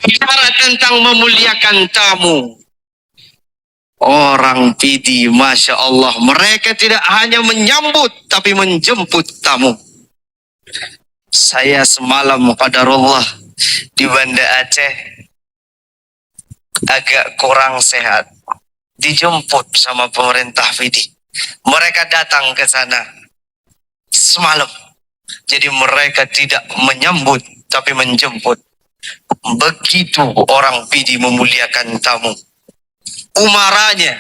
Bicara tentang memuliakan tamu. Orang PD, Masya Allah, mereka tidak hanya menyambut, tapi menjemput tamu. Saya semalam qadarullah di Banda Aceh agak kurang sehat. Dijemput sama pemerintah PD. Mereka datang ke sana semalam. Jadi mereka tidak menyambut, tapi menjemput. Begitu orang PD memuliakan tamu. Umaranya,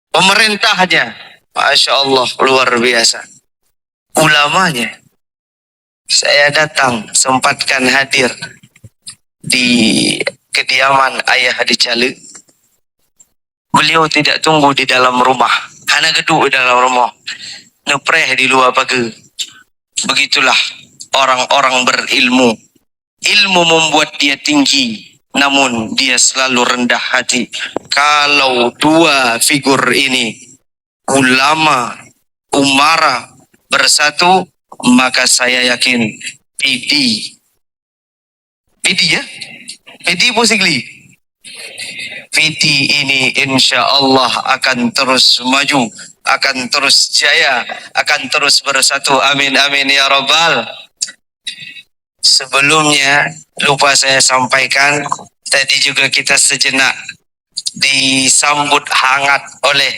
pemerintahnya, Masya Allah, luar biasa. Ulamanya, saya datang, sempatkan hadir di kediaman ayah di Calu. Beliau tidak tunggu di dalam rumah, hanya gedung di dalam rumah, nepreh di luar pagar. Begitulah orang-orang berilmu. Ilmu membuat dia tinggi, namun dia selalu rendah hati. Kalau dua figur ini, ulama, umara, bersatu, maka saya yakin PD ya? PD Posigli. PD ini insya Allah akan terus maju, akan terus jaya, akan terus bersatu. Amin, amin ya Rabbal. Sebelumnya lupa saya sampaikan, tadi juga kita sejenak disambut hangat oleh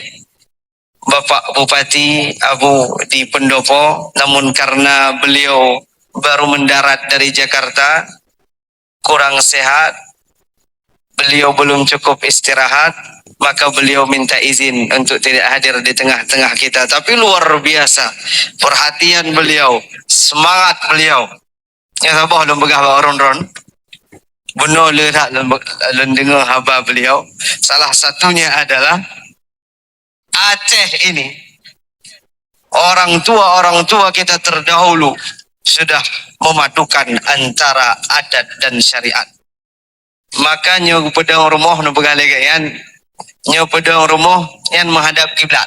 Bapak Bupati Abu di Pendopo, namun karena beliau baru mendarat dari Jakarta, kurang sehat, beliau belum cukup istirahat, maka beliau minta izin untuk tidak hadir di tengah-tengah kita. Tapi luar biasa perhatian beliau, semangat beliau. Yang sabah lembegah ron-ron. Benar lerak dengar haba beliau. Salah satunya adalah Aceh ini. Orang tua kita terdahulu sudah memadukan antara adat dan syariat. Makanya pedang rumah nu begalegayan, nyo pedang rumah yang menghadap kiblat.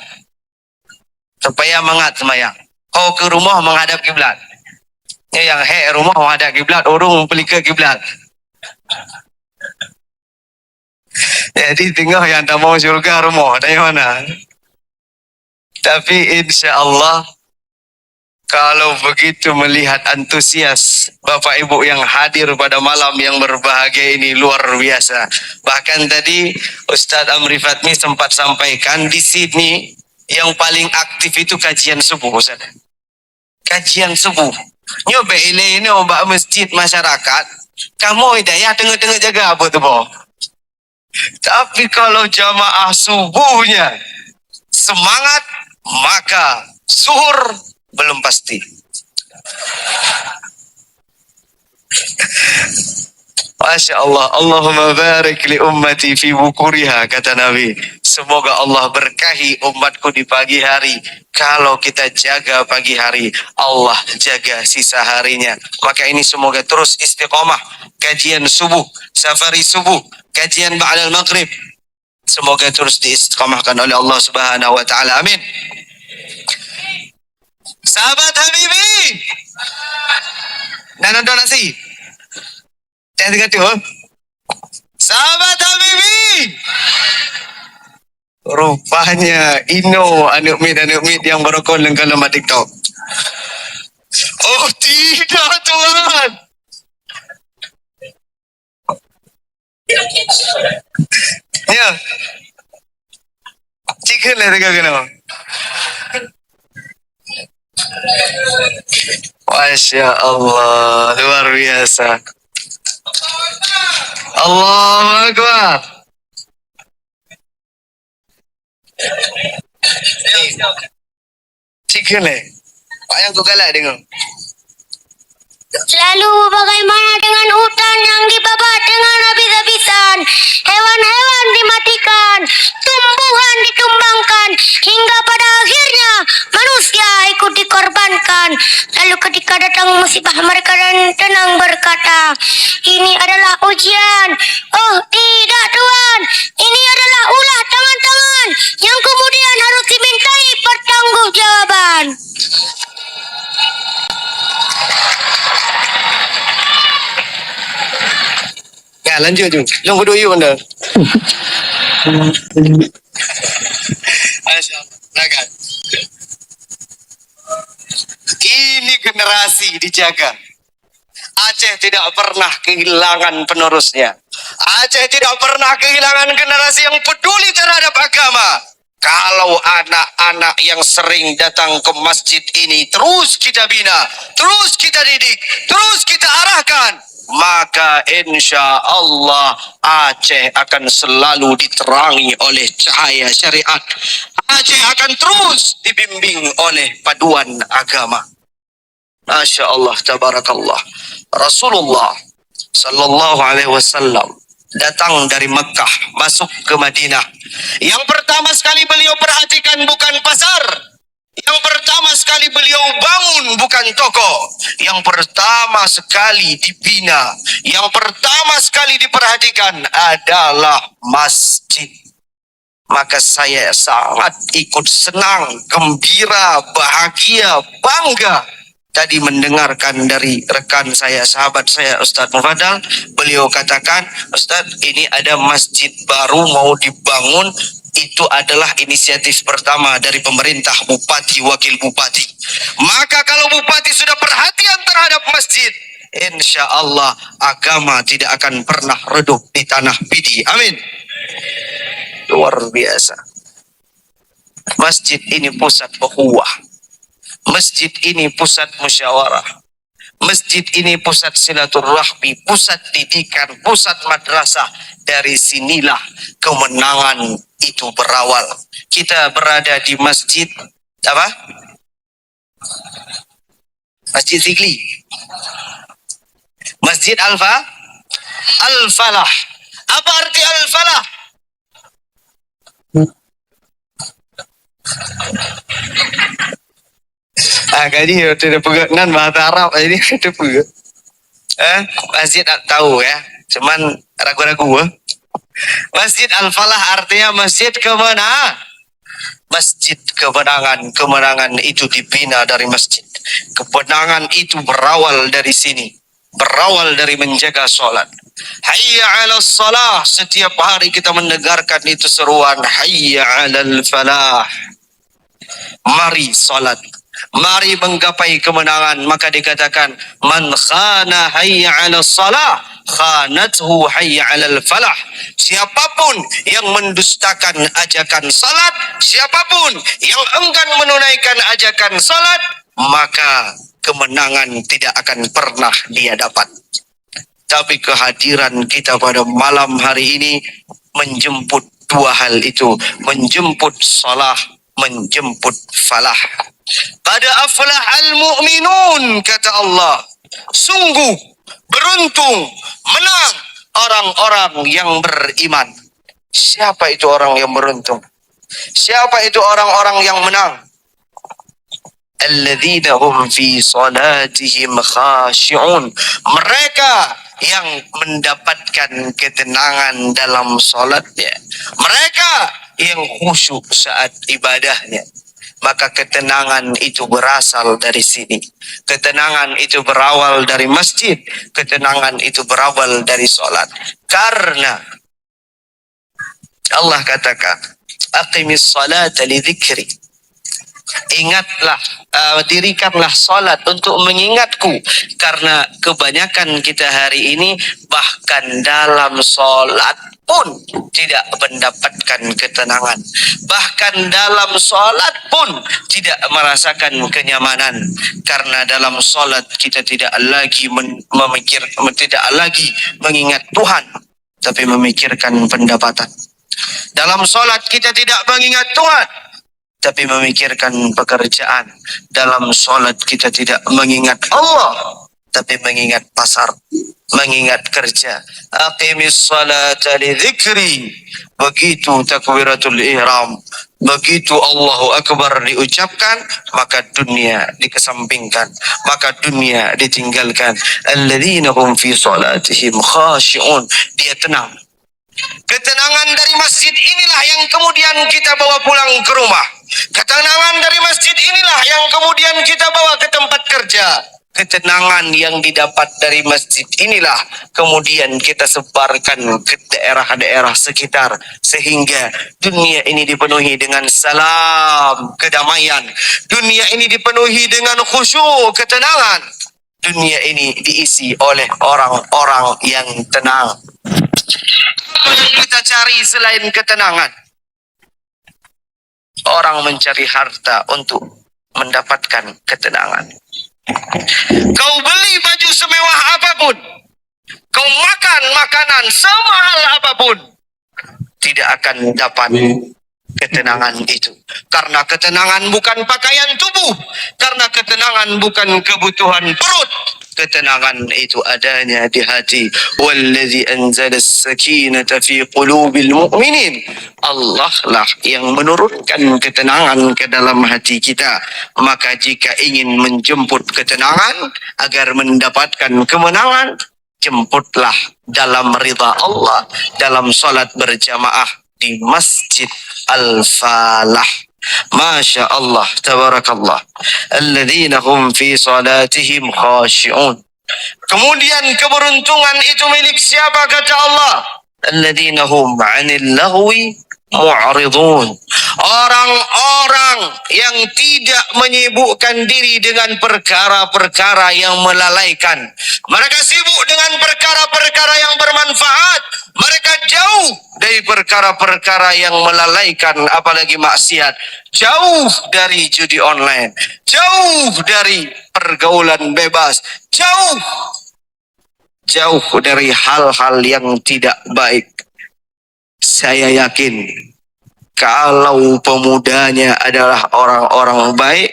Supaya mangat semayang. Oh ke rumah menghadap kiblat. Yang rumah menghadap kiblat, orang pelika kiblat. Jadi tengah yang tak mau surga rumah dari mana? Tapi insya Allah kalau begitu melihat antusias Bapak Ibu yang hadir pada malam yang berbahagia ini luar biasa. Bahkan tadi Ustadz Amri Fatmi sempat sampaikan di sini yang paling aktif itu kajian subuh, Ustaz. Kajian subuh. Nyoba ini ombak masjid masyarakat. Kamu hidayah tengah-tengah jaga apa tu boh? Tapi kalau jamaah subuhnya semangat, maka zuhur belum pasti. Masya Allah. Allahumma barik li ummati fi bukuriha, kata Nabi. Semoga Allah berkahi umatku di pagi hari. Kalau kita jaga pagi hari, Allah jaga sisa harinya. Maka ini semoga terus istiqomah. Kajian subuh, safari subuh, kajian ba'dal maghrib, semoga terus diistiqomahkan oleh Allah Subhanahu wa taala. Amin. Sahabat Habibi, dan nonton nasi. Jangan tiga sahabat Habibi. Rupanya Ino anak mit yang berokon dengan nama TikTok. Oh tidak Tuhan. Ya. Chicken lah dekat kena. Masya Allah, luar biasa. Allahu Akbar. Chicken lah. Pak yang kau galak dengar. Lalu bagaimana dengan hutan yang dibabat dengan habis-habisan? Hewan-hewan dimatikan, tumbuhan ditumbangkan, hingga pada akhirnya manusia ikut dikorbankan. Lalu ketika datang musibah mereka dan tenang berkata, ini adalah ujian. Oh tidak Tuhan, ini adalah ulah tangan-tangan yang kemudian harus dimintai pertanggungjawaban. lanjut tu. Yang berdua you anda. Asyik. Ini generasi dijaga. Aceh tidak pernah kehilangan penerusnya. Aceh tidak pernah kehilangan generasi yang peduli terhadap agama. Kalau anak-anak yang sering datang ke masjid ini terus kita bina, terus kita didik, terus kita arahkan, maka insya Allah Aceh akan selalu diterangi oleh cahaya syariat. Aceh akan terus dibimbing oleh paduan agama. Masya Allah, tabarakallah. Rasulullah sallallahu alaihi wasallam datang dari Mekah masuk ke Madinah. Yang pertama sekali beliau perhatikan bukan pasar. Yang pertama sekali beliau bangun bukan toko. Yang pertama sekali dibina, yang pertama sekali diperhatikan adalah masjid. Maka saya sangat ikut senang, gembira, bahagia, bangga tadi mendengarkan dari rekan saya, sahabat saya, Ustaz Mufadal. Beliau katakan, Ustaz, ini ada masjid baru mau dibangun. Itu adalah inisiatif pertama dari pemerintah, bupati, wakil bupati. Maka kalau bupati sudah perhatian terhadap masjid, insya Allah agama tidak akan pernah redup di tanah Pidi. Amin. Luar biasa. Masjid ini pusat ukhuwah. Masjid ini pusat musyawarah. Masjid ini pusat silaturahmi, pusat didikan, pusat madrasah. Dari sinilah kemenangan itu berawal. Kita berada di masjid apa? Masjid Zikli. Masjid Al-Falah. Apa arti Al-Falah? Kali ada pegangan bahasa Arab ini ada pegang. Masjid tahu ya, cuman ragu-ragu. Masjid Al-Falah artinya masjid kemenangan. Masjid kemenangan, kemenangan itu dibina dari masjid. Kemenangan itu berawal dari sini, berawal dari menjaga sholat. Hayya 'alal shalah, setiap hari kita mendengarkan itu seruan hayya 'alal falah. Mari salat, mari menggapai kemenangan. Maka dikatakan man khana hayya 'alal salah khanathu hayya 'alal falah. Siapapun yang mendustakan ajakan salat, siapapun yang enggan menunaikan ajakan salat, maka kemenangan tidak akan pernah dia dapat. Tapi kehadiran kita pada malam hari ini menjemput dua hal itu, menjemput salah, menjemput falah. Qad aflahal mu'minun, kata Allah. Sungguh beruntung, menang orang-orang yang beriman. Siapa itu orang yang beruntung? Siapa itu orang-orang yang menang? Alladzina hum fi salatihim khashi'un. Mereka yang mendapatkan ketenangan dalam salatnya. Mereka yang khusyuk saat ibadahnya. Maka ketenangan itu berasal dari sini. Ketenangan itu berawal dari masjid. Ketenangan itu berawal dari salat. Karena Allah katakan, aqimis salata li dzikri. Ingatlah, dirikanlah salat untuk mengingatku. Karena kebanyakan kita hari ini bahkan dalam salat pun tidak mendapatkan ketenangan. Bahkan dalam salat pun tidak merasakan kenyamanan. Karena dalam salat kita tidak lagi tidak lagi mengingat Tuhan, tapi memikirkan pendapatan. Dalam salat kita tidak mengingat Tuhan, tapi memikirkan pekerjaan. Dalam salat kita tidak mengingat Allah, tapi mengingat pasar, mengingat kerja. Aqimis salata li dzikri. Begitu takbiratul ihram, begitu Allahu Akbar diucapkan, maka dunia dikesampingkan, maka dunia ditinggalkan. Alladzina hum fi salatihim khashi'un. Dia tenang. Ketenangan dari masjid inilah yang kemudian kita bawa pulang ke rumah. Ketenangan dari masjid inilah yang kemudian kita bawa ke tempat kerja. ketenangan yang didapat dari masjid inilah kemudian kita sebarkan ke daerah-daerah sekitar sehingga dunia ini dipenuhi dengan salam kedamaian, dunia ini dipenuhi dengan khusyuk ketenangan, dunia ini diisi oleh orang-orang yang tenang. Apa yang kita cari selain ketenangan? Orang mencari harta untuk mendapatkan ketenangan. Kau beli baju semewah apapun, kau makan makanan semahal apapun, tidak akan dapat ketenangan itu. Karena ketenangan bukan pakaian tubuh, karena ketenangan bukan kebutuhan perut. Ketenangan itu adanya di hati. Wallazi anzala as-sakinata fi qulubil mu'minin. Allah lah yang menurunkan ketenangan ke dalam hati kita. Maka jika ingin menjemput ketenangan agar mendapatkan kemenangan, jemputlah dalam ridha Allah, dalam salat berjamaah di Masjid Al-Falah. Masya Allah, tabarakallah. Alladzina hum fi salatihim khashi'un. Kemudian keberuntungan itu milik siapa kata Allah? Alladzina hum 'anil lahwi mu'ridun. Orang-orang yang tidak menyibukkan diri dengan perkara-perkara yang melalaikan. Mereka sibuk dengan perkara-perkara yang bermanfaat. Mereka jauh dari perkara-perkara yang melalaikan, apalagi maksiat. Jauh dari judi online. Jauh dari pergaulan bebas. Jauh dari hal-hal yang tidak baik. Saya yakin kalau pemudanya adalah orang-orang baik,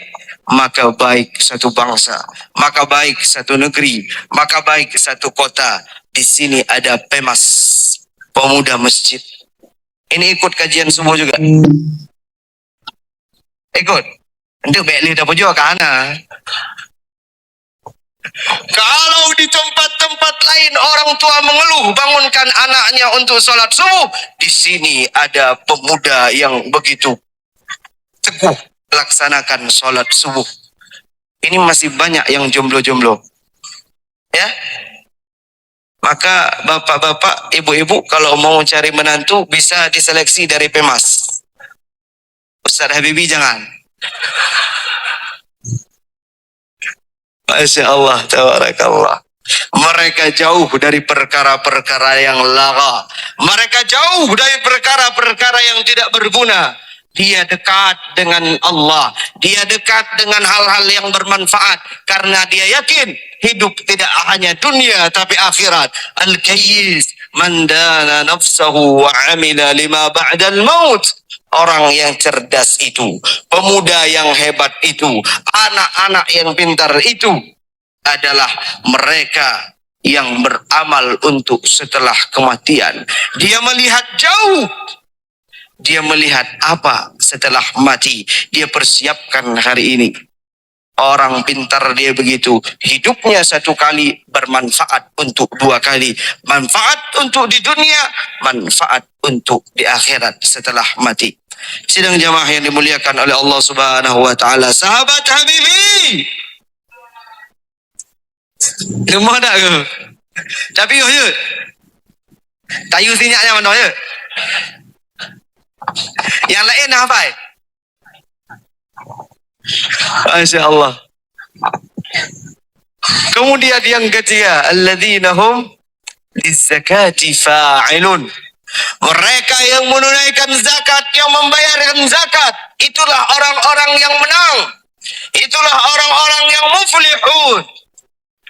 maka baik satu bangsa, maka baik satu negeri, maka baik satu kota. Di sini ada PEMAS, pemuda masjid. Ini ikut kajian subuh juga. Ikut. Untuk beli dapat juga kana. Kalau di tempat-tempat lain orang tua mengeluh bangunkan anaknya untuk sholat subuh, di sini ada pemuda yang begitu teguh laksanakan sholat subuh. Ini masih banyak yang jomblo-jomblo, ya. Maka bapak-bapak, ibu-ibu kalau mau cari menantu bisa diseleksi dari PEMAS. Ustaz Habibie jangan. Masya Allah, tabarakallah. Mereka jauh dari perkara-perkara yang lara. Mereka jauh dari perkara-perkara yang tidak berguna. Dia dekat dengan Allah. Dia dekat dengan hal-hal yang bermanfaat. Karena dia yakin hidup tidak hanya dunia tapi akhirat. Al-Kayyis man dana nafsahu wa amila lima ba'dal maut. Orang yang cerdas itu, pemuda yang hebat itu, anak-anak yang pintar itu adalah mereka yang beramal untuk setelah kematian. Dia melihat jauh. Dia melihat apa setelah mati. Dia persiapkan hari ini. Orang pintar dia begitu. Hidupnya satu kali bermanfaat untuk dua kali. Manfaat untuk di dunia, manfaat untuk di akhirat setelah mati. Sidang jamaah yang dimuliakan oleh Allah Subhanahu wa taala. Sahabat Habibi. Rumah tak ke? Tapi yo. Tayu sinyaknya mana ya? Yang lain apa? Masya Allah. Kemudian yang ketiga, alladzina hum lizzakati fa'ilun. Mereka yang menunaikan zakat, yang membayarkan zakat, itulah orang-orang yang menang. Itulah orang-orang yang muflihun.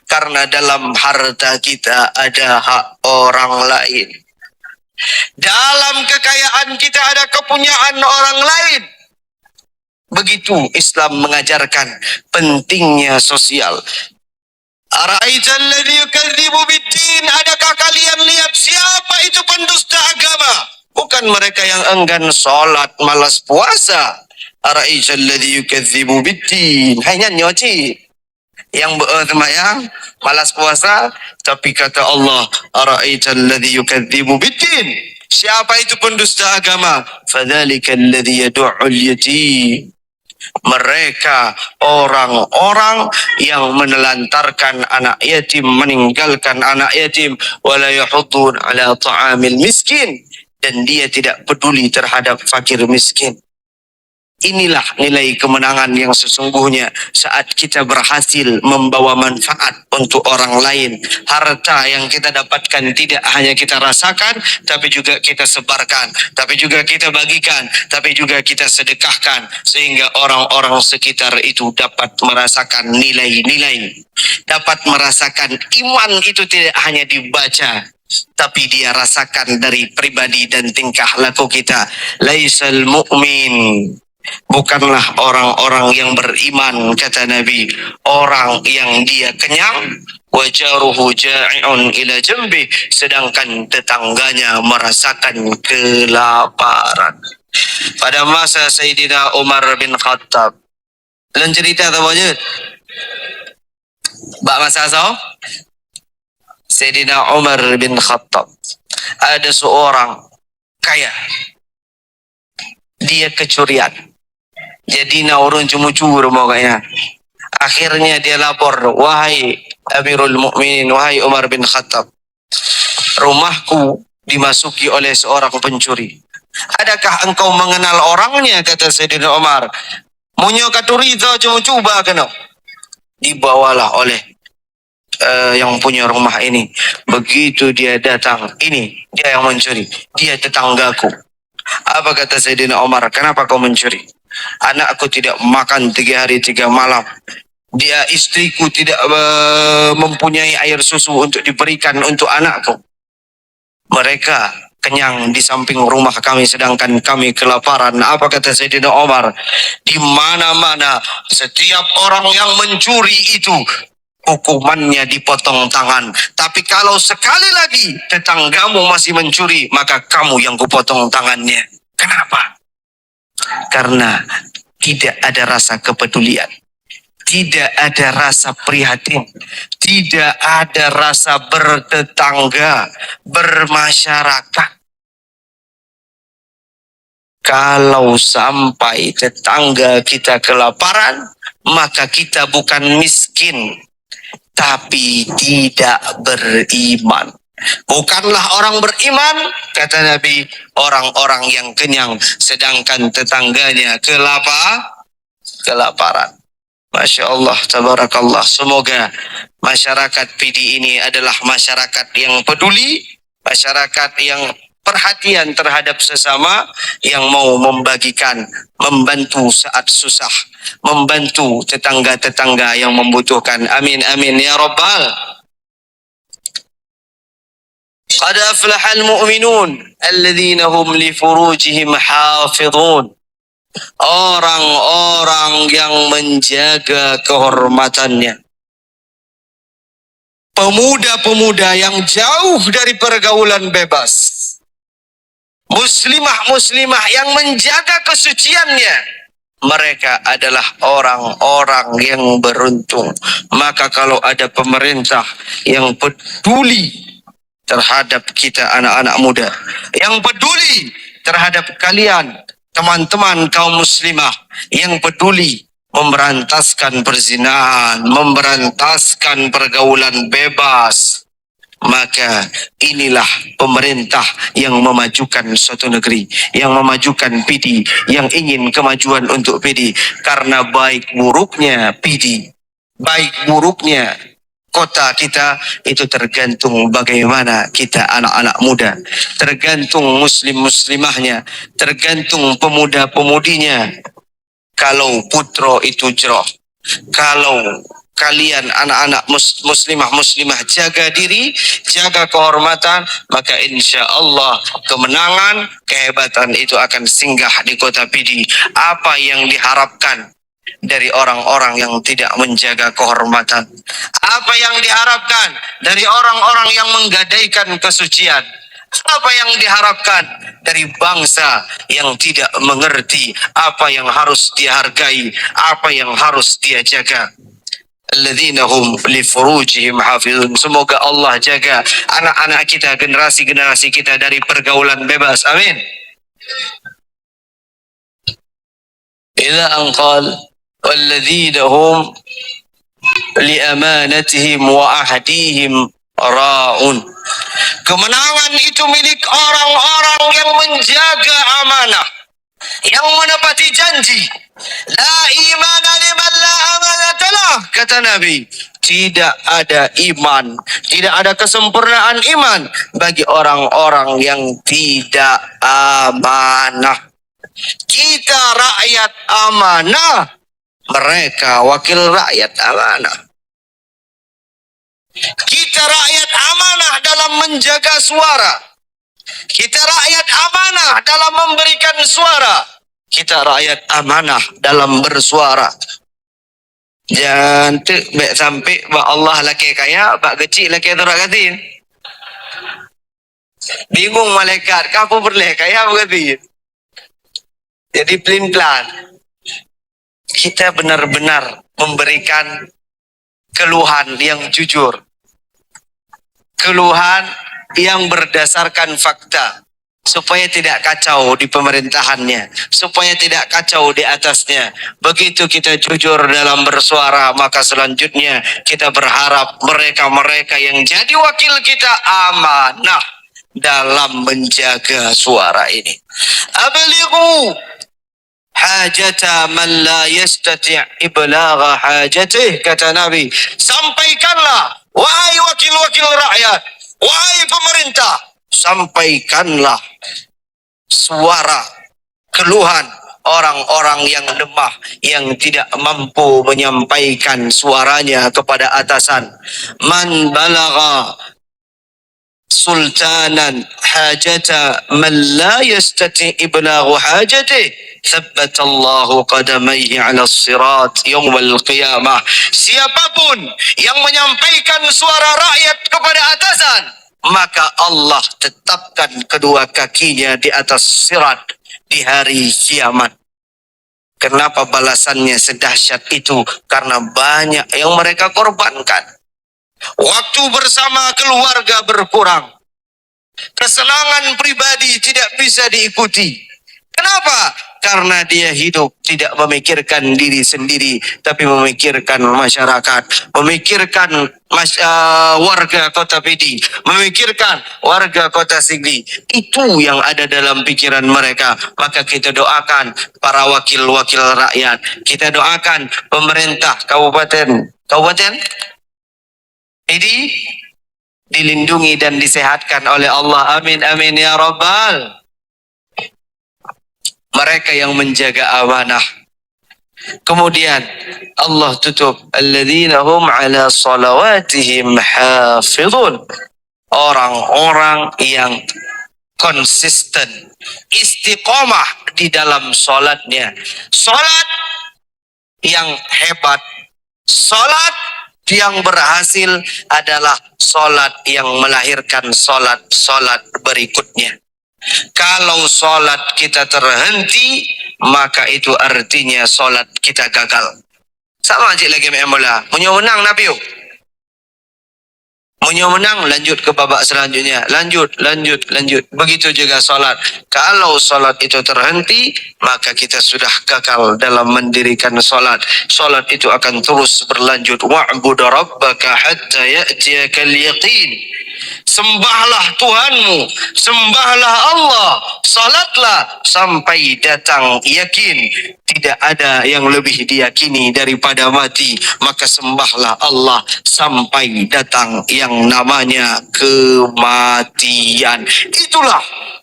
Karena dalam harta kita ada hak orang lain. Dalam kekayaan kita ada kepunyaan orang lain. Begitu Islam mengajarkan pentingnya sosial. Ara'aital ladzi yukadzibu bid-din, adakah kalian lihat siapa itu pendusta agama? Bukan mereka yang enggan salat, malas puasa. Ara'aital ladzi yukadzibu bid-din, hanya nyoci yang bersemayam, malas puasa, tapi kata Allah, ara'aital ladzi yukadzibu bid-din. Siapa itu pendusta agama? Fadzalika alladzi yad'ul yatim. Mereka orang-orang yang menelantarkan anak yatim, meninggalkan anak yatim, wala yahuddun ala ta'amil miskin, dan dia tidak peduli terhadap fakir miskin. Inilah nilai kemenangan yang sesungguhnya saat kita berhasil membawa manfaat untuk orang lain. Harta yang kita dapatkan tidak hanya kita rasakan, tapi juga kita sebarkan, tapi juga kita bagikan, tapi juga kita sedekahkan, sehingga orang-orang sekitar itu dapat merasakan nilai-nilai, dapat merasakan iman itu tidak hanya dibaca, tapi dia rasakan dari pribadi dan tingkah laku kita. Laisal mu'min, bukanlah orang-orang yang beriman, kata Nabi, orang yang dia kenyang, wajaruhu ja'i'un ila jambi, sedangkan tetangganya merasakan kelaparan. Pada masa Sayyidina Umar bin Khattab, dan cerita tahu aja bak masa so Sayyidina Umar bin Khattab, ada seorang kaya, dia kecurian, jadi naurun cumur-cumur makanya. Akhirnya dia lapor, wahai Amirul Mukminin, wahai Umar bin Khattab, rumahku dimasuki oleh seorang pencuri. Adakah engkau mengenal orangnya? Kata Sayyidina Umar. Munyo katuri itu cuma-cuba kena. Dibawalah oleh yang punya rumah ini. Begitu dia datang, ini dia yang mencuri, dia tetanggaku. Apa kata Sayyidina Umar? Kenapa kau mencuri? Anakku tidak makan 3 hari 3 malam. Dia, istriku tidak mempunyai air susu untuk diberikan untuk anakku. Mereka kenyang di samping rumah kami, sedangkan kami kelaparan. Apa kata Sayyidina Umar? Di mana-mana setiap orang yang mencuri itu hukumannya dipotong tangan. Tapi kalau sekali lagi tetanggamu masih mencuri, maka kamu yang kupotong tangannya. Kenapa? Karena tidak ada rasa kepedulian, tidak ada rasa prihatin, tidak ada rasa bertetangga, bermasyarakat. Kalau sampai tetangga kita kelaparan, maka kita bukan miskin, tapi tidak beriman. Bukanlah orang beriman, kata Nabi, orang-orang yang kenyang, sedangkan tetangganya kelaparan. Masya Allah, tabarakallah. Semoga masyarakat PD ini adalah masyarakat yang peduli, masyarakat yang perhatian terhadap sesama, yang mau membagikan, membantu saat susah, membantu tetangga-tetangga yang membutuhkan. Amin, amin, ya Rabbal. Qad aflahal mu'minun alladzina hum li furujihim hafidhun. Orang-orang yang menjaga kehormatannya. Pemuda-pemuda yang jauh dari pergaulan bebas. Muslimah-muslimah yang menjaga kesuciannya. Mereka adalah orang-orang yang beruntung. Maka kalau ada pemerintah yang peduli terhadap kita anak-anak muda, yang peduli terhadap kalian teman-teman kaum muslimah, yang peduli memberantaskan perzinahan, memberantaskan pergaulan bebas, maka inilah pemerintah yang memajukan suatu negeri, yang memajukan PD, yang ingin kemajuan untuk PD. Karena baik buruknya PD, baik buruknya kota kita itu tergantung bagaimana kita anak-anak muda, tergantung muslim-muslimahnya, tergantung pemuda-pemudinya. Kalau putro itu jroh, kalau kalian anak-anak muslimah-muslimah jaga diri, jaga kehormatan, maka insya Allah kemenangan, kehebatan itu akan singgah di kota PD. Apa yang diharapkan dari orang-orang yang tidak menjaga kehormatan? Apa yang diharapkan dari orang-orang yang menggadaikan kesucian? Apa yang diharapkan dari bangsa yang tidak mengerti apa yang harus dihargai, apa yang harus dia jaga? Alladzina hum li furujihim hafizun. Semoga Allah jaga anak-anak kita, generasi-generasi kita dari pergaulan bebas. Amin. إلى أن قال والذين هم لأمانتهم وعهدهم راعون. Kemenangan itu milik orang-orang yang menjaga amanah, yang menepati janji. La imana liman la amanatalah, kata Nabi. Tidak ada iman, tidak ada kesempurnaan iman bagi orang-orang yang tidak amanah. Kita rakyat amanah, mereka wakil rakyat amanah. Kita rakyat amanah dalam menjaga suara. Kita rakyat amanah dalam memberikan suara. Kita rakyat amanah dalam bersuara. Jangan sampai bak Allah laki kaya, bak kecil laki turak katin. Bingung malaikat, kamu boleh kaya berkati. Jadi pelin-pelan. Kita benar-benar memberikan keluhan yang jujur. Keluhan yang berdasarkan fakta, supaya tidak kacau di pemerintahannya, supaya tidak kacau di atasnya. Begitu kita jujur dalam bersuara, maka selanjutnya kita berharap mereka-mereka yang jadi wakil kita amanah dalam menjaga suara ini. Ablighu hajata man la yastati' iblagha hajatih, kata Nabi. Sampaikanlah, wahai wakil-wakil rakyat, wahai pemerintah, sampaikanlah suara keluhan orang-orang yang lemah, yang tidak mampu menyampaikan suaranya kepada atasan. Man balagha sultanan hajata man la yastati iblaghu hajatih, thabbatallahu qadamaihi ala sirat yawmal qiyamah. Siapapun yang menyampaikan suara rakyat kepada atasan, maka Allah tetapkan kedua kakinya di atas sirat di hari kiamat. Kenapa balasannya sedahsyat itu? Karena banyak yang mereka korbankan. Waktu bersama keluarga berkurang. Kesenangan pribadi tidak bisa diikuti. Kenapa? Karena dia hidup tidak memikirkan diri sendiri, tapi memikirkan masyarakat, memikirkan warga kota Pidi, memikirkan warga kota Sigli. Itu yang ada dalam pikiran mereka. Maka kita doakan para wakil-wakil rakyat. Kita doakan pemerintah kabupaten Pidi dilindungi dan disehatkan oleh Allah. Amin amin ya rabbal. Mereka yang menjaga amanah. Kemudian Allah tutup, alladzina hum ala salawatihim hafizun. Orang-orang yang konsisten, istiqomah di dalam salatnya. Salat yang hebat, salat yang berhasil adalah salat yang melahirkan salat berikutnya. Kalau salat kita terhenti, maka itu artinya salat kita gagal. Sama aja lagi mula. Punya menang Nabi. Punya menang, lanjut ke babak selanjutnya. Lanjut. Begitu juga salat. Kalau salat itu terhenti, maka kita sudah gagal dalam mendirikan salat. Salat itu akan terus berlanjut. Wa'bud rabbaka hatta ya'tiyakal yaqin. Sembahlah Tuhanmu, sembahlah Allah, salatlah sampai datang yakin. Tidak ada yang lebih diyakini daripada mati. Maka sembahlah Allah sampai datang yang namanya kematian. Itulah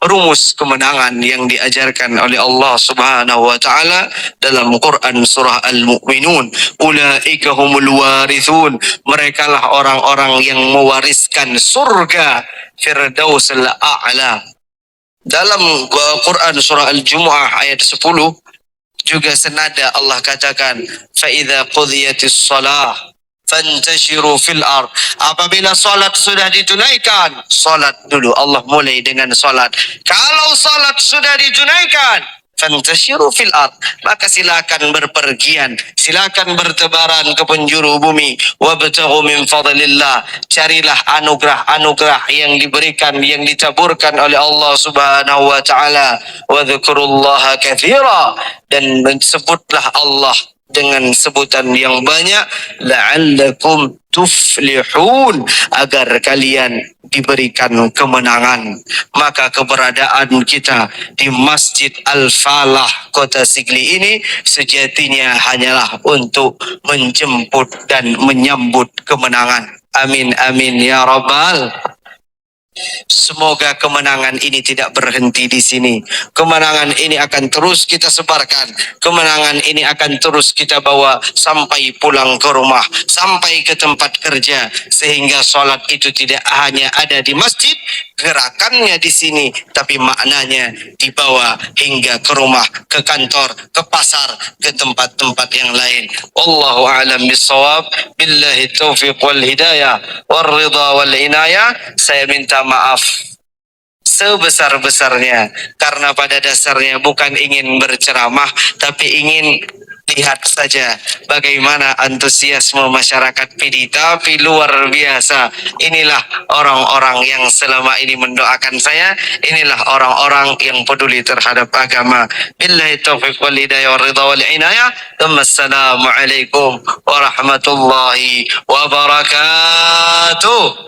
rumus kemenangan yang diajarkan oleh Allah Subhanahu wa taala dalam Quran surah Al-Mu'minun. Ulaika humul warithun. Merekalah orang-orang yang mewariskan surga Firdausul A'la. Dalam Quran surah Al-Jumu'ah ayat 10 juga senada Allah katakan, fa idza qudiyatis shalah fantashiru fil ard. Apabila salat sudah ditunaikan, salat dulu. Allah mulai dengan salat. Kalau salat sudah ditunaikan, fantashiru fil ard, maka silakan berpergian, silakan bertebaran ke penjuru bumi. Wabtaghu min fadlillah, carilah anugerah-anugerah yang diberikan, yang ditaburkan oleh Allah Subhanahu wa taala. Wa dzkurullaha katsira, dan sebutlah Allah dengan sebutan yang banyak, la'allakum tuflihun, agar kalian diberikan kemenangan. Maka keberadaan kita di Masjid Al-Falah Kota Sigli ini sejatinya hanyalah untuk menjemput dan menyambut kemenangan. Amin amin ya rabbal. Semoga kemenangan ini tidak berhenti di sini. Kemenangan ini akan terus kita sebarkan. Kemenangan ini akan terus kita bawa sampai pulang ke rumah, sampai ke tempat kerja, sehingga sholat itu tidak hanya ada di masjid, gerakannya di sini, tapi maknanya dibawa hingga ke rumah, ke kantor, ke pasar, ke tempat-tempat yang lain. Wallahu a'lam bissawab. Billahi taufiq wal hidayah wal ridha wal inayah. Saya minta maaf sebesar-besarnya, karena pada dasarnya bukan ingin berceramah, tapi ingin lihat saja bagaimana antusiasme masyarakat PD. Tapi luar biasa, inilah orang-orang yang selama ini mendoakan saya, inilah orang-orang yang peduli terhadap agama. Billahi taufiq wal hidayah wal ridha wal inayah. Assalamualaikum warahmatullahi wabarakatuh.